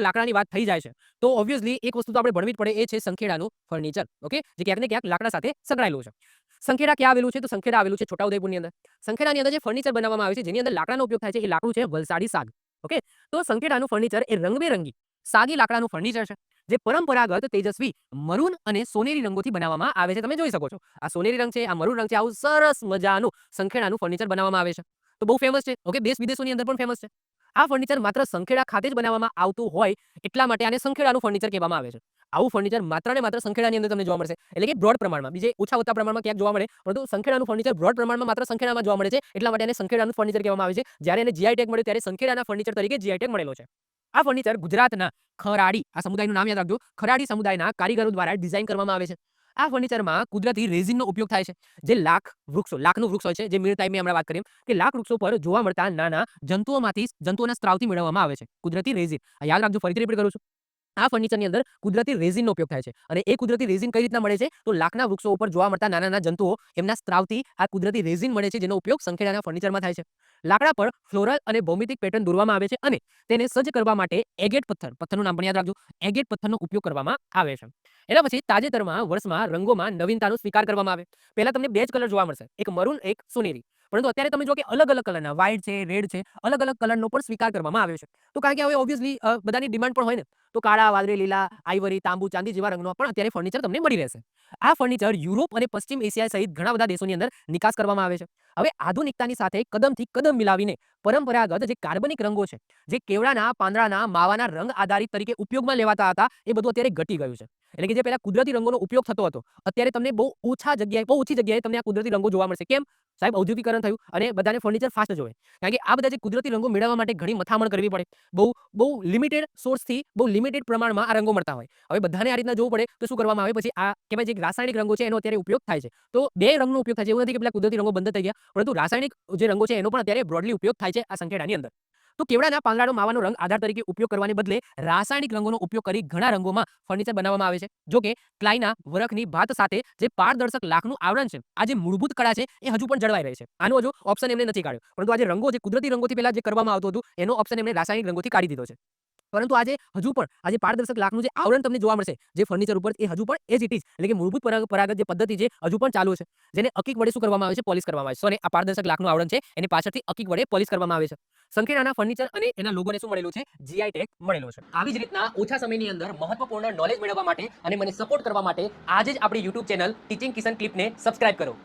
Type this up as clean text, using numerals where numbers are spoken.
જો લાકડાની વાત થઈ જાય છે તો ઓબ્વિયસલી એક વસ્તુ તો આપણે ભણવી જ પડે, એ છે સંખેડાનું ફર્નિચર. ઓકે, જે ક્યાંક ને ક્યાંક લાકડા સાથે સંકળાયેલું છે. સંખેડા ક્યાં આવેલું છે? તો સંખેડા આવેલું છે છોટાઉદેપુરની અંદર. સંખેડાની અંદર જે ફર્નિચર બનાવવામાં આવે છે, જેની અંદર લાકડાનો ઉપયોગ થાય છે, એ લાકડું છે વલસાડી સાગ. ઓકે, તો સંખેડાનું ફર્નિચર એ રંગબેરંગી સાગી લાકડાનું ફર્નિચર છે, જે પરંપરાગત તેજસ્વી મરૂન અને સોનેરી રંગોથી બનાવવામાં આવે છે. તમે જોઈ શકો છો, આ સોનેરી રંગ છે, આ મરૂન રંગ છે, આવું સરસ મજાનું સંખેડાનું ફર્નિચર બનાવવામાં આવે છે. તો બહુ ફેમસ છે. ઓકે, દેશ વિદેશોની અંદર પણ ફેમસ છે. આ ફર્નિચર માત્ર સંખેડા ખાતે જ બનાવવામાં આવતું હોય એટલા માટે આને સંખેડાનું ફર્નિચર કહેવામાં આવે છે. આવું ફર્નિચર માત્ર ને માત્ર સંખેડાની અંદર તમને જોવા મળશે, એટલે કે બ્રોડ પ્રમાણમાં. બીજે ઓછા ઓછા પ્રમાણમાં ક્યાંક જોવા મળે, પરંતુ સંખેડાનું ફર્નિચર બ્રોડ પ્રમાણમાં માત્ર સંખેડામાં જોવા મળે છે, એટલા માટે એને સંખેડાનું ફર્નિચર કહેવામાં આવે છે. જ્યારે એને જીઆઈ ટેગ મળ્યો ત્યારે સંખેડાના ફર્નિચર તરીકે જીઆઈ ટેગ મળેલો છે. આ ફર્નિચર ગુજરાતના ખરાડી, આ સમુદાયનું નામ યાદ રાખજો, ખરાડી સમુદાયના કારીગરો દ્વારા ડિઝાઇન કરવામાં આવે છે. આ ફર્નિચરમાં કુદરતી રેઝિનનો ઉપયોગ થાય છે, જે લાખનું વૃક્ષ હોય છે, જે મીર ટાઈપની આપણે વાત કરીએ કે લાખ વૃક્ષો પર જોવા મળતા નાના જંતુઓના સ્ત્રાવથી મેળવવામાં આવે છે કુદરતી રેઝિન. યાદ રાખજો, ફરીથી રિપીટ કરું છું. આ ફર્નિચરની અંદર કુદરતી રેઝિનનો ઉપયોગ થાય છે, અને એ કુદરતી રેઝિન કઈ રીતના મળે છે? તો લાખના વૃક્ષો ઉપર જોવા મળતા નાના નાના જંતુઓ, એમના સ્ત્રાવથી આ કુદરતી રેઝિન મળે છે, જેનો ઉપયોગ સંખેડાના ફર્નિચરમાં થાય છે. લાકડા પર ફ્લોરલ અને ભૌમિતિક પેટર્ન દોરવામાં આવે છે, અને તેને સજ્જ કરવા માટે એગેટ પથ્થરનું નામ પણ યાદ રાખજો, એગેટ પથ્થરનો ઉપયોગ કરવામાં આવે છે. એના પછી તાજેતરમાં વર્ષમાં રંગોમાં નવીનતાનો સ્વીકાર કરવામાં આવે. પહેલા તમને બે જ કલર જોવા મળશે, એક મરૂન, એક સોનેરી. પરંતુ અત્યારે તમે જો કે અલગ અલગ કલરના, વ્હાઇટ છે, રેડ છે, અલગ અલગ કલરનો પણ સ્વીકાર કરવામાં આવ્યો છે. તો કારણ કે હવે ઓબ્વિયસલી બધાની ડિમાન્ડ પણ હોય ને, તો કાળા, વાદળી, લીલા, આઈવરી, તાંબુ, ચાંદી જેવા રંગનો પણ અત્યારે ફર્નિચર તમને મળી રહેશે. આ ફર્નિચર યુરોપ અને પશ્ચિમ એશિયા સહિત ઘણા બધા દેશોની અંદર નિકાસ કરવામાં આવે છે. હવે આધુનિકતાની સાથે કદમથી કદમ મિલાવીને પરંપરાગત જે કાર્બનિક રંગો છે, જે કેવડાના પાંદડાના માવાના રંગ આધારિત તરીકે ઉપયોગમાં લેવાતા હતા, એ બધું અત્યારે ઘટી ગયું છે. એટલે કે જે પહેલા કુદરતી રંગોનો ઉપયોગ થતો હતો, અત્યારે તમને બહુ ઓછી જગ્યાએ તમને આ કુદરતી રંગો જોવા મળશે. કેમ? સાહેબ, ઔદ્યોગિકરણ થયું અને બધાને ફર્નિચર ફાસ્ટ જોવે. કારણ કે આ બધા જે કુદરતી રંગો મેળવવા માટે ઘણી મથામણ કરવી પડે. બહુ બહુ લિમિટેડ સોર્સથી બહુ લિમિટેડ પ્રમાણમાં આ રંગો મળતા હોય. હવે બધાને આ રીતના જોવું પડે તો શું કરવામાં આવે? પછી આ કહેવાય છે કે રાસાયણિક રંગો છે, એનો અત્યારે ઉપયોગ થાય છે. તો બે રંગનો ઉપયોગ થાય છે. એવું નથી કે પેલા કુદરતી રંગો બંધ થઈ ગયા, પરંતુ રાસાયણિક જે રંગો છે એનો પણ અત્યારે બ્રોડલી ઉપયોગ થાય છે આ સંખેડાની અંદર. તો કેવડાના પાંદડાનો માવાનો રંગ આધાર તરીકે ઉપયોગ કરવાને બદલે રાસાયણિક રંગોનો ઉપયોગ કરી ઘણા રંગોમાં ફર્નિચર બનાવવામાં આવે છે. જો કે ક્લાયના વરખની ભાત સાથે જે પારદર્શક લાખનું આવરણ છે, આ જે મૂળભૂત કળા છે, એ હજુ પણ જળવાઈ રહી છે. આનો હજુ ઓપ્શન એમને નથી કાઢ્યો, પરંતુ આ જે રંગો, જે કુદરતી રંગોથી પહેલા જે કરવામાં આવતું હતું, એનો ઓપ્શન એમને રાસાયણિક રંગોથી કાઢી દીધો છે. પરંતુ આજે હજુ પણ આજે પારદર્શક લાખનું જે આવરણ તમને જોવા મળશે જે ફર્નિચર ઉપર, એ હજુ પણ એઝ ઇટ ઇઝ, એટલે કે મૂળભૂત પરંપરાગત જે પદ્ધતિ છે, હજુ પણ ચાલુ છે. જેને અકીક વડે શું કરવામાં આવે છે? પોલિશ કરવામાં આવે છે. સો, આ પારદર્શક લાખનું આવરણ છે, એની પાછળથી અકીક વડે પોલિશ કરવામાં આવે છે. સંખેડાના ફર્નિચર અને એના લોગોને શું મળેલું છે? જીઆઈ ટેગ મળેલો છે. આવી જ રીતના ઓછા સમયની અંદર મહત્વપૂર્ણ નોલેજ મેળવવા માટે અને મને સપોર્ટ કરવા માટે આજે જ આપણી યુટ્યુબ ચેનલ ટીચિંગ કિશન ક્લિપને સબસ્ક્રાઇબ કરો.